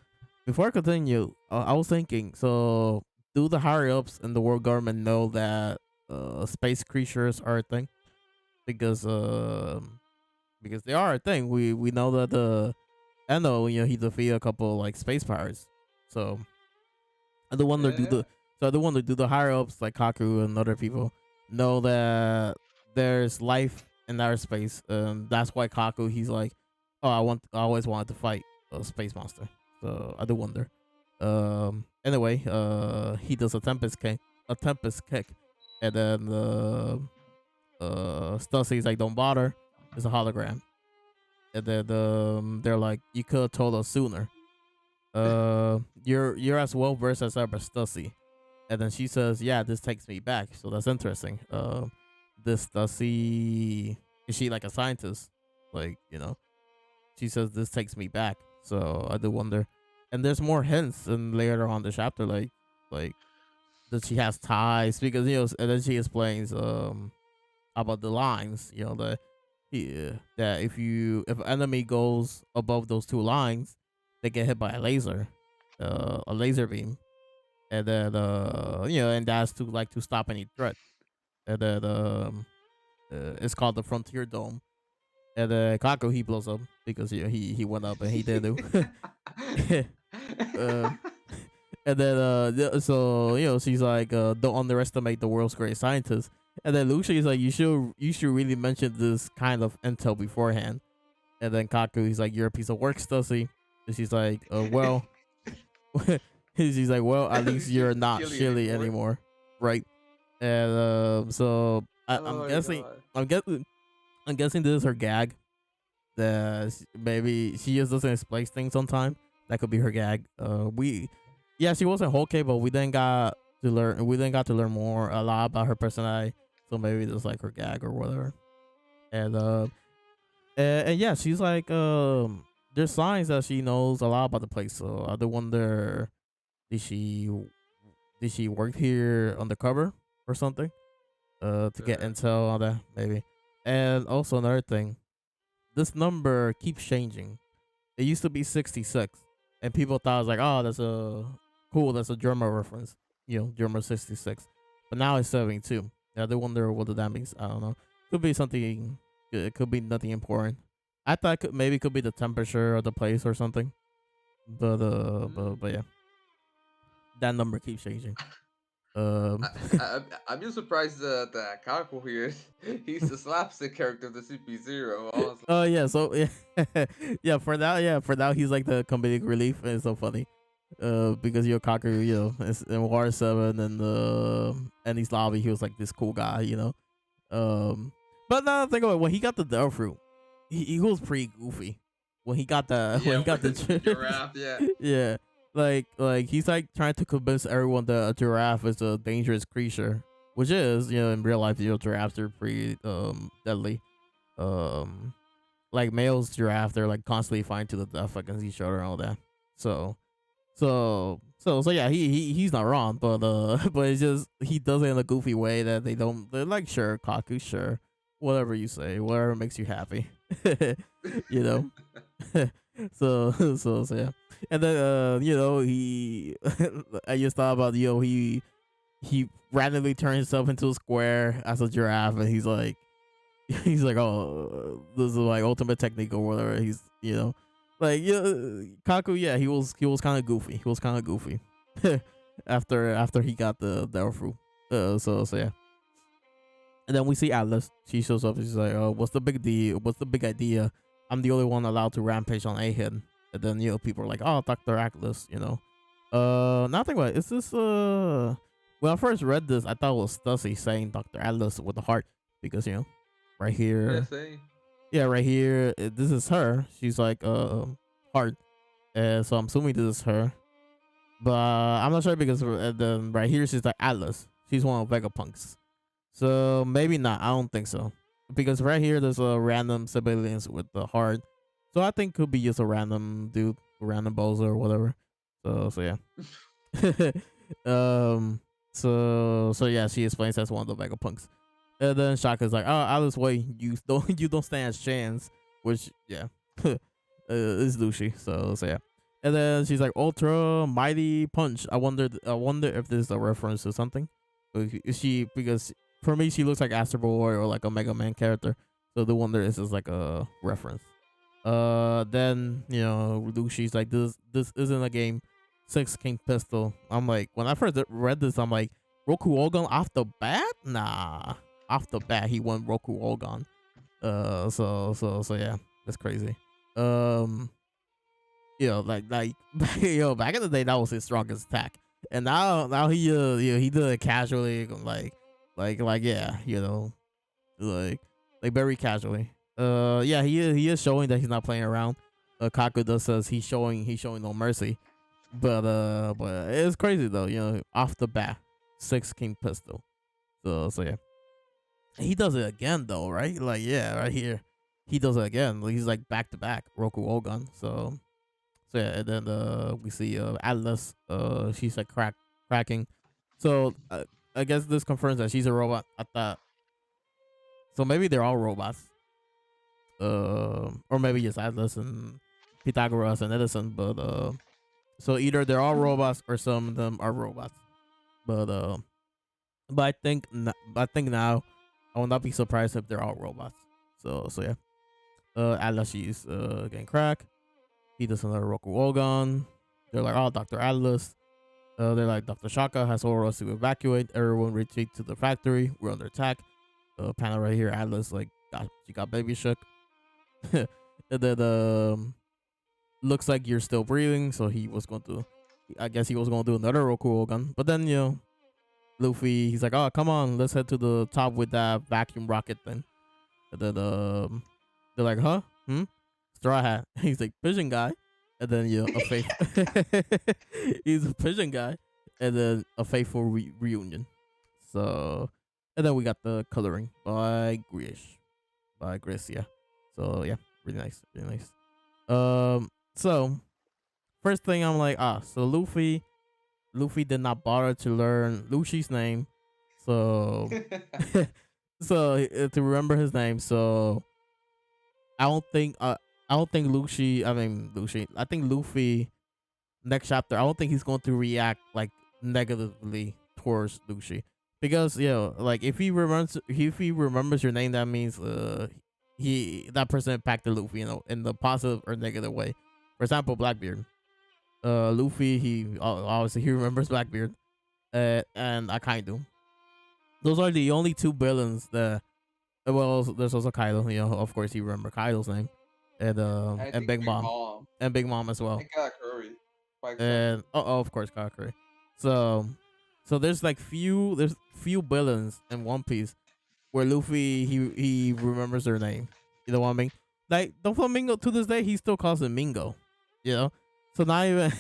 before I continue, I was thinking. So do the higher ups in the world government know that space creatures are a thing? Because they are a thing. We know that Eno, he defeated a couple like space pirates. So I don't wonder do Yeah, the so I don't wonder do the higher ups like Kaku and other people know that there's life in outer space. That's why Kaku he's like, oh I always wanted to fight a space monster. So I do wonder. Anyway, he does a tempest kick, and then Stussy like don't bother. It's a hologram, and then they're like you could have told us sooner. You're as well versed as ever, Stussy. And then she says, "Yeah, this takes me back." So that's interesting. This Stussy is she like a scientist? Like she says this takes me back. So I do wonder. And there's more hints and later on the chapter, like that she has ties because and then she explains about the lines. That if an enemy goes above those two lines, they get hit by a laser beam, and then and that's to stop any threat, and then it's called the Frontier Dome, and Kako he blows up because he went up and he did do, um, and then so she's like don't underestimate the world's greatest scientist, and then Lucia is like you should really mention this kind of intel beforehand. And then Kaku, he's like, "You're a piece of work, Stussy." And she's like, well," she's like, "Well, at least you're not Chili Shilly anymore. anymore, right?" And so I'm Oh my guessing, god. I'm guessing this is her gag. That maybe she just doesn't explain things on time. That could be her gag. Yeah, she wasn't Whole K, but we didn't got to learn more a lot about her personality. So maybe it's like her gag or whatever. And and yeah, she's like, there's signs that she knows a lot about the place. So I do wonder, did she did she work here undercover or something? To get Uh, intel on that maybe. And also another thing, this number keeps changing. It used to be 66, and people thought it was like, oh, that's a German reference, German 66. But now it's 72. Yeah, they wonder what that means. I don't know. Could be something. It could be nothing important. I thought maybe it could be the temperature of the place or something. But mm. yeah, that number keeps changing. I, Um. I'm just surprised that Kako here, he's the slapstick character of the CP0, honestly. Oh yeah. So yeah, for now he's like the comedic relief, and it's so funny. Because Cocker, is in War 7 and Andy's lobby, he was like this cool guy, But now think of it, when he got the Devil Fruit, he was pretty goofy. When he got the when Yeah, he got the giraffe, yeah. yeah, like he's like trying to convince everyone that a giraffe is a dangerous creature, which is in real life, giraffes are pretty deadly. Um, like males giraffe, they're like constantly fighting to the death against each other and all that. So so yeah, he's not wrong, but but it's just he does it in a goofy way that they're like sure, Kaku, sure, whatever you say, whatever makes you happy, you know. So yeah, and then he I just thought about he randomly turns himself into a square as a giraffe, and he's like he's like, oh, this is like ultimate technique or whatever. He's like Kaku. Yeah, he was kind of goofy. He was kind of goofy after he got the fruit. So yeah, and then we see Atlas. She shows up. She's like, oh, what's the big deal? What's the big idea? I'm the only one allowed to rampage on Ahid. And then people are like, oh, Doctor Atlas. Nothing about it. Is this when I first read this, I thought it was Stussy saying Doctor Atlas with the heart because right Yeah, here. same. Yeah, right here. This is her. She's like heart. So I'm assuming this is her, but I'm not sure because then right here she's like Atlas. She's one of Vegapunk's. So maybe not. I don't think so. Because right here there's a random civilians with the heart. So I think could be just a random dude, a random bozo or whatever. So yeah. um so yeah, she explains that's one of the Vegapunks. And then Shaka's like, "Oh, Alice Way, you don't stand a chance," which yeah, is Lucy. So yeah. And then she's like, "Ultra Mighty Punch." I wonder if this is a reference to something. Is she, because for me she looks like Astro Boy or like a Mega Man character. So the wonder is this like a reference. Then Lucy's like, "This isn't a game. Six King Pistol." I'm like, when I first read this, I'm like, Roku Ogon off the bat? Nah, off the bat he won Roku Ogon. So yeah, that's crazy. Um, like back in the day that was his strongest attack, and now he did it casually, like yeah, like very casually. Yeah, he is showing that he's not playing around. Kaku does says he's showing no mercy, but it's crazy though. Off the bat, six king pistol. So yeah, he does it again though, right? Like yeah, right here, he does it again. He's like back to back Roku Ogun. So yeah, and then we see Atlas. She's like cracking. So I guess this confirms that she's a robot. I thought so. Maybe they're all robots. Or maybe just Atlas and Pythagoras and Edison. But so either they're all robots or some of them are robots. But I think now I will not be surprised if they're all robots. So yeah. Atlas, she's getting cracked. He does another Roku Ogon. They're like, "Oh, Dr. Atlas." They're like, "Dr. Shaka has ordered us to evacuate. Everyone retreat to the factory. We're under attack." Panel right here, Atlas like she got baby shook. And then looks like you're still breathing, so he was going to. I guess he was going to do another Roku gun, but then Luffy, he's like, "Oh, come on, let's head to the top with that vacuum rocket thing." And then they're like, "Huh? Hmm? Straw Hat." He's like, "Pigeon guy." And then a faith. He's a pigeon guy, and then a faithful reunion. So, and then we got the coloring by Gracia. So yeah, really nice, really nice. So first thing I'm like, so Luffy did not bother to learn Lucy's name, so to remember his name. So I don't think Lucy. I mean Lucy. I think Luffy next chapter. I don't think he's going to react like negatively towards Lucy, because like if he remembers your name, that means that person impacted Luffy, in the positive or negative way. For example, Blackbeard. Luffy, he obviously he remembers Blackbeard, and Akainu. Those are the only two villains that. Well, there's also Kaido. Of course, you remember Kaido's name, I and think Big Big Mom, Mom and Big Mom as well, and Katakuri by and extension. of course Katakuri. So, there's few villains in One Piece where Luffy he remembers their name. You know what I mean? Like Doflamingo to this day he still calls him Mingo. You know, so not even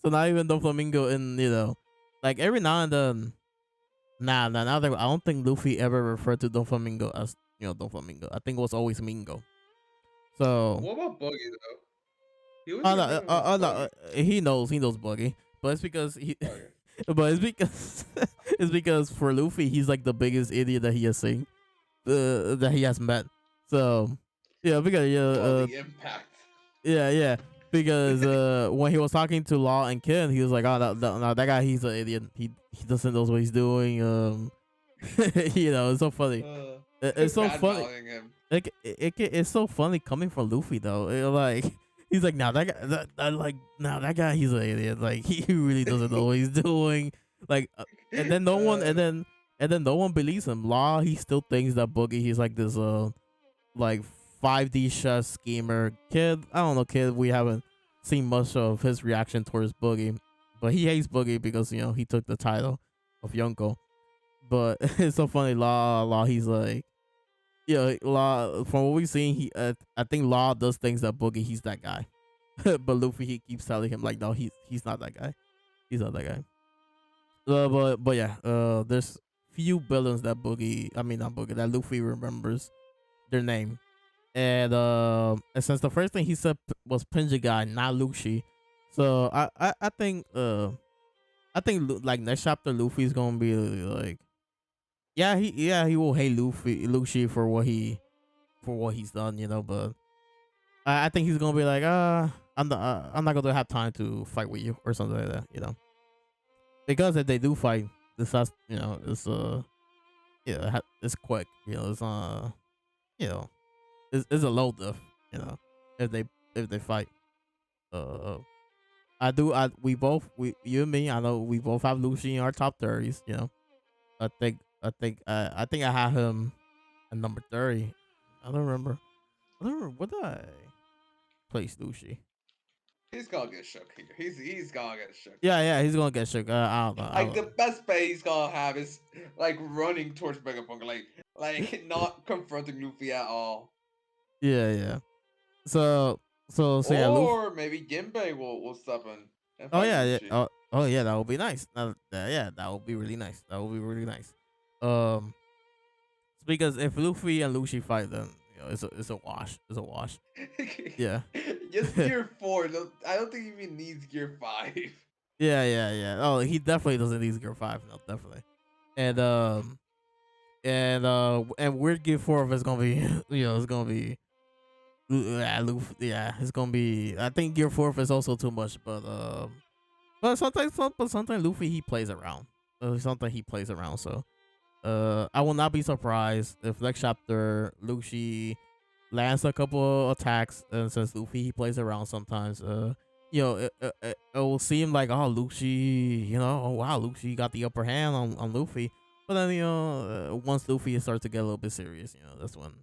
not even Doflamingo in like every now and then. Now that I don't think Luffy ever referred to Doflamingo as Doflamingo. I think it was always Mingo. So What about Buggy though? He always referred to him as no, Buggy. he knows Buggy, but it's because he, Okay. but it's because it's because for Luffy he's like the biggest idiot that he has seen, that he has met. So yeah, because Well, the impact. yeah, because when he was talking to Law and Ken, he was like, "Oh, that guy, he's an idiot. He doesn't know what he's doing." It's so funny. It's so Bad funny. mouthing him. Like it's so funny coming from Luffy though. Like he's like, "Now that guy, that guy, he's an idiot. Like he really doesn't know what he's doing." Like, and then no one, and then no one believes him. Law, he still thinks that Boogie, he's like this like 5D chess schemer kid. I don't know, kid. We haven't seen much of his reaction towards Boogie, but he hates Boogie because he took the title of Yonko. But it's so funny. Law, he's like, Law. From what we've seen, I think Law does things that Boogie, he's that guy. But Luffy, he keeps telling him like, no, he's not that guy. He's not that guy. But yeah, there's few villains that not Boogie, that Luffy remembers their name. And since the first thing he said was Guy, not Luffy, so I think like next chapter Luffy's gonna be like, he will hate Luffy for what he's done, but I think he's gonna be like, I'm not gonna have time to fight with you or something like that. Because if they do fight, this has, it's it's quick, it's you know, it's a low diff, you know, if they fight. Uh, we both, you and me, I know we both have Lucy in our top 30s. I think I have him at number 30. I don't remember what did I place Lucy. He's gonna get shook here. He's gonna get shook. Yeah, he's gonna get shook. I don't know. Like the best bet he's gonna have is like running towards Vegapunk, like not confronting Luffy at all. Yeah. So yeah, Luffy. Or maybe Ginbei will step in and Oh fight yeah. Luffy. Oh yeah, that would be nice. Yeah, that would be really nice. That would be really nice. Um, because if Luffy and Lucy fight, then it's a wash. It's a wash. Yeah. Just Gear 4. I don't think he even needs Gear 5. Yeah. Oh, he definitely doesn't need Gear 5. No, definitely. And Weird Gear 4 is gonna be it's gonna be it's gonna be. I think Gear 4 is also too much, but sometimes Luffy he plays around. Sometimes he plays around. So I will not be surprised if next chapter Luffy lands a couple of attacks, and since Luffy he plays around sometimes, it will seem like, oh, Luffy, oh wow, Luffy got the upper hand on Luffy. But then once Luffy starts to get a little bit serious, that's when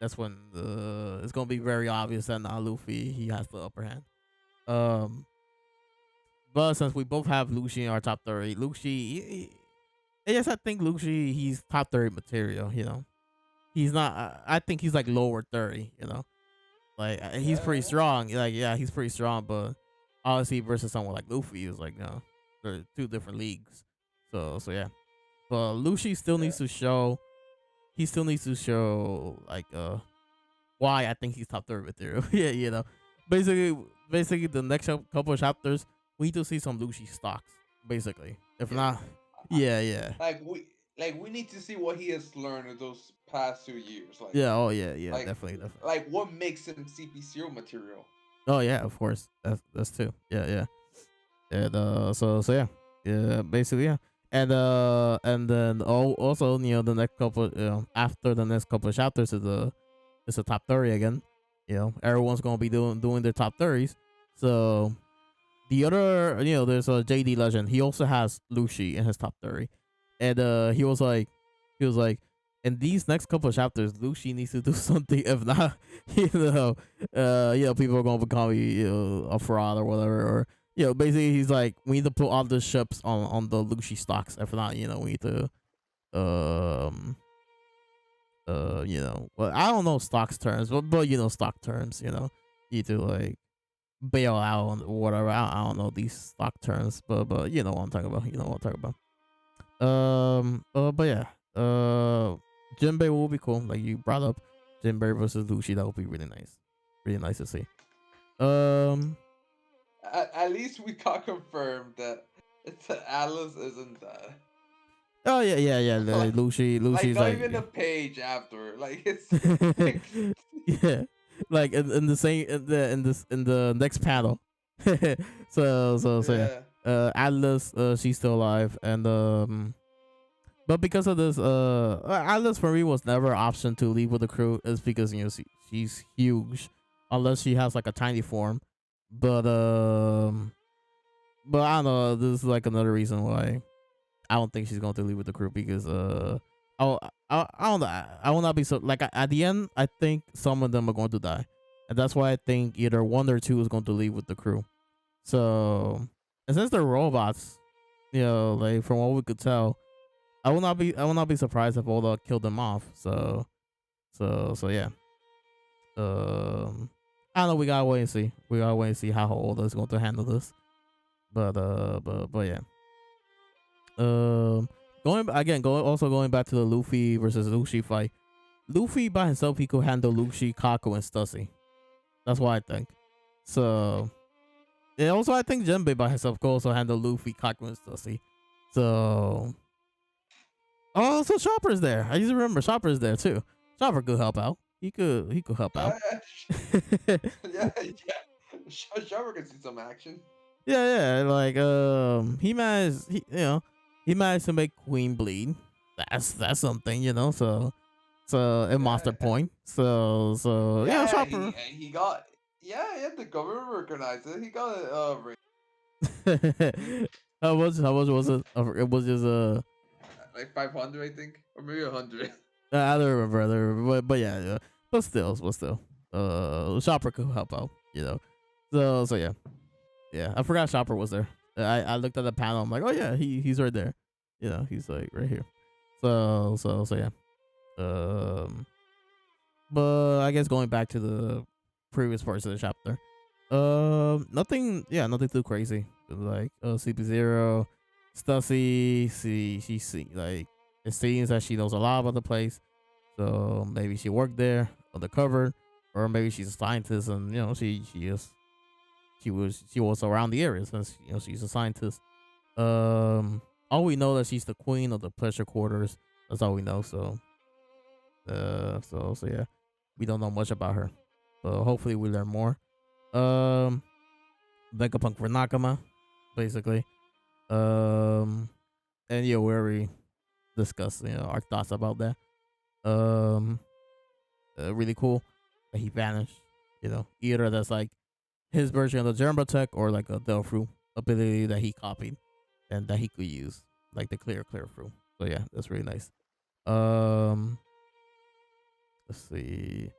it's gonna be very obvious that now Luffy he has the upper hand. Um, but since we both have Luffy in our top 30, yes, I think Luffy he's top 30 material. He's not. I think he's like lower 30. Like he's pretty Yeah. strong. Like yeah, he's pretty strong. But obviously versus someone like Luffy, is like no, they're two different leagues. So yeah. But Luffy still Yeah. needs to show. He still needs to show like why I think he's top 30 material. Yeah, basically the next couple of chapters we need to see some Luffy stocks. Basically, if Yeah. not, yeah. Like we need to see what he has learned in those past 2 years. Yeah, oh yeah, Like definitely. like what makes him CP0 material. Oh yeah, of course. That's too. Yeah. And so yeah. Yeah, basically yeah. And then also, the next couple, after the next couple of chapters is a top 30 again. Everyone's gonna be doing their top 30s. So the other, there's a JD Legend. He also has Lucy in his top 30, and he was like, in these next couple of chapters, Lucy needs to do something. If not, people are gonna become a fraud or whatever. Or basically, he's like, we need to put all the ships on the Lucy stocks. If not, we need to well, I don't know stocks terms, but stock terms. You need to like bail out or whatever. I don't know these stock terms, but you know what I'm talking about. But yeah. Jinbei will be cool. Like you brought up, Jinbei versus Lucy. That would be really nice. Really nice to see. At least we got confirmed that Atlas isn't dead. Oh yeah. Like, Lucy's not like, even a page after. Like it's like, yeah, like in the same in the next panel. So yeah. yeah. Atlas, she's still alive, and but because of this, Atlas for me was never an option to leave with the crew. Is because she's huge, unless she has like a tiny form. But I don't know. This is like another reason why I don't think she's going to leave with the crew, because I don't know. I will not be so like at the end. I think some of them are going to die, and that's why I think either one or two is going to leave with the crew. So, and since they're robots, like from what we could tell, I will not be surprised if Oda killed them off. So yeah. I don't know. We gotta wait and see. We gotta wait and see how Oda is going to handle this. But yeah. going back to the Luffy versus Lucy fight. Luffy by himself, he could handle Lucy, Kako, and Stussy. That's what I think. So, and also I think Jinbei by himself could also handle Luffy, Kako, and Stussy. So, oh, so Chopper's there. I used to remember Chopper's there too. Chopper could help out. He could help out. Yeah, yeah, yeah. Shower can see some action. Yeah, like he managed to make Queen bleed. That's something, so a monster Yeah, point. So yeah, yeah. Chopper. He got. Yeah, he had the government recognize it. He got it. How much was it? It was just Like 500, I think, or maybe 100. I don't remember, but yeah, but still, Chopper could help out, So yeah, yeah. I forgot Chopper was there. I looked at the panel. I'm like, oh yeah, he's right there. He's like right here. So yeah. Um, but I guess going back to the previous parts of the chapter, nothing too crazy. Like CP0, Stussy, she like it seems that she knows a lot about the place. So maybe she worked there undercover, or maybe she's a scientist and she was around the area since she's a scientist. All we know that she's the queen of the pleasure quarters. That's all we know. So yeah, we don't know much about her. So hopefully we learn more. Um, Vegapunk for Nakama, basically. Um, and yeah, we already discussed our thoughts about that. Um, really cool that he vanished. Either that's like his version of the German Tech or like a Delphi ability that he copied and that he could use, like the clear through. So yeah, that's really nice. Um, let's see.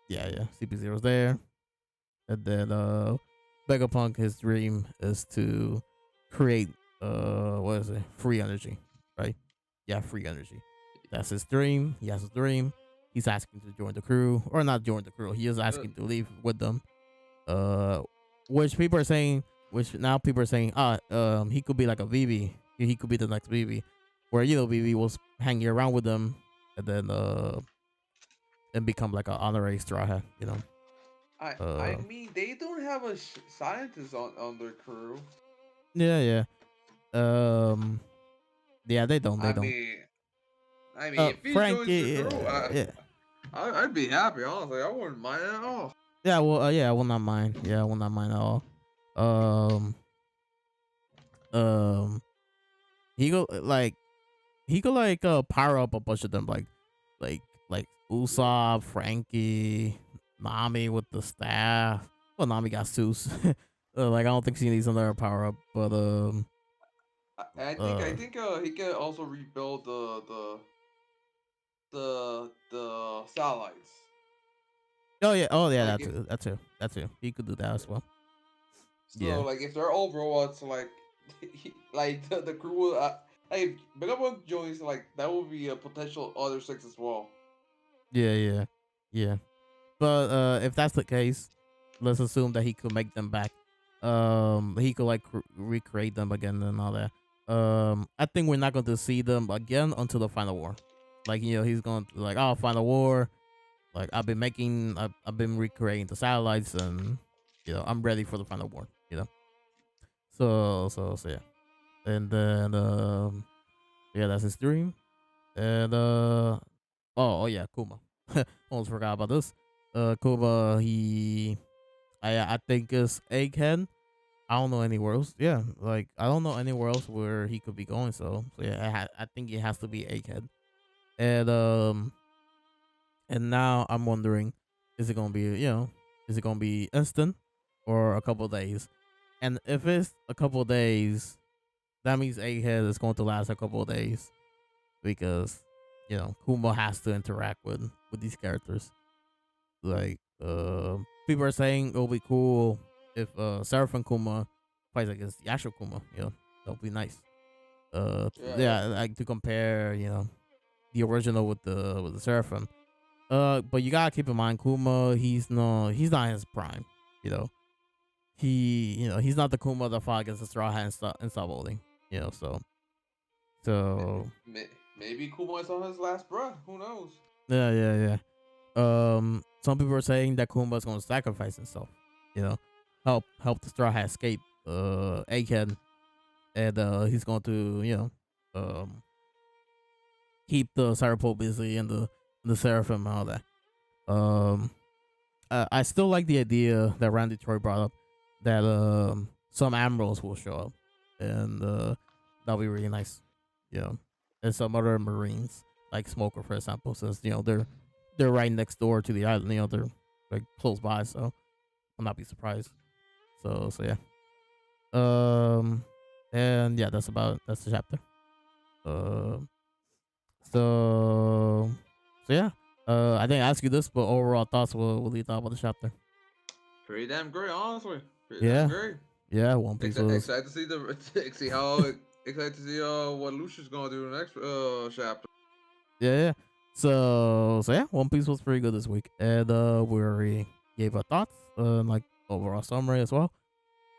Yeah, CP0's there. And then Vegapunk, his dream is to create what is it? Free energy, right? Yeah, free energy. That's his dream. He has a dream. He's asking to join the crew, or not join the crew. He is asking to leave with them. Uh, which people are saying, he could be like a Vivi. He could be the next Vivi, where Vivi was hanging around with them, and then and become like an honorary straw hat. I mean, they don't have a scientist on their crew. Yeah, yeah. Um, yeah, they don't. They I don't. mean, I mean, if he joins the Frankie, crew, yeah, I'd be happy. Honestly, I wouldn't mind at all. yeah. Well, yeah, I will not mind. Yeah, I will not mind at all. Um, um, he go like he could like power up a bunch of them, like like Usopp, Frankie, Nami with the staff. Well, Nami got Zeus. Like I don't think she needs another power up, but I think he can also rebuild the satellites. oh yeah, Like that if too, that too, that too. He could do that as well. so, Yeah, like if they're all robots, like like the crew will, like if Vegapunk joins, like that would be a potential other six as well. yeah. Yeah. But if that's the case, let's assume that he could make them back. He could like recreate them again and all that. I think we're not going to see them again until the final war. Like he's going to like, oh, final war. Like I've been recreating the satellites, and I'm ready for the final war. So yeah, and then yeah, that's his dream. And oh yeah, Kuma. Almost forgot about this. Kuma, I think is Egghead. I don't know anywhere else. Yeah, like I don't know anywhere else where he could be going. So yeah, I think it has to be Egghead. And now I'm wondering, is it gonna be instant or a couple days? And if it's a couple days, that means Egghead is going to last a couple of days because Kuma has to interact with these characters. Like people are saying it'll be cool if Seraphim Kuma fights against Yasha Kuma. That'll be nice. Yeah, Yeah, like to compare, the original with the Seraphim. But you gotta keep in mind Kuma. He's not in his prime. You know, he's not the Kuma that fought against the Straw Hat and stop holding. You know, so Maybe, so maybe Kuma is on his last breath. Who knows? yeah, yeah, yeah. Some people are saying that Kumba's gonna sacrifice himself. You know, help the Straw Hat escape. Egghead, and he's going to keep the Cyberpunk busy and the Seraphim and all that. Um, I still like the idea that Randy Troy brought up that some admirals will show up, and that'll be really nice. You know, and some other Marines like Smoker, for example, since they're right next door to the island. You know, they're like close by, so I'll not be surprised. So yeah. Um, and yeah, that's the chapter. Um, so so yeah. I didn't ask you this, but overall thoughts. What do you thought about the chapter? Pretty damn great, honestly. Pretty damn Yeah, great. yeah. One Piece was Excited to see see how excited to see what Lucia's gonna do in the next chapter. yeah, yeah. So yeah, One Piece was pretty good this week, and we already gave our thoughts, like overall summary as well,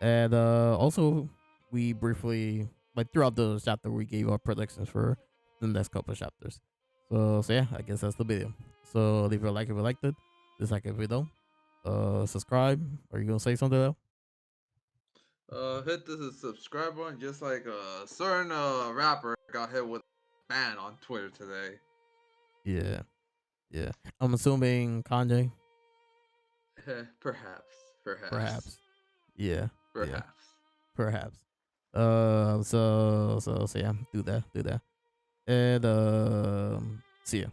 and also we briefly like throughout the chapter we gave our predictions for the next couple of chapters. So yeah, I guess that's the video. So leave a like if you liked it, dislike if you don't. Subscribe. Are you gonna say something though? Hit the subscribe button just like a certain rapper got hit with a ban on Twitter today. Yeah, yeah. I'm assuming Kanye, Perhaps, perhaps, perhaps. Yeah, yeah, perhaps. perhaps. So yeah, do that, and see ya.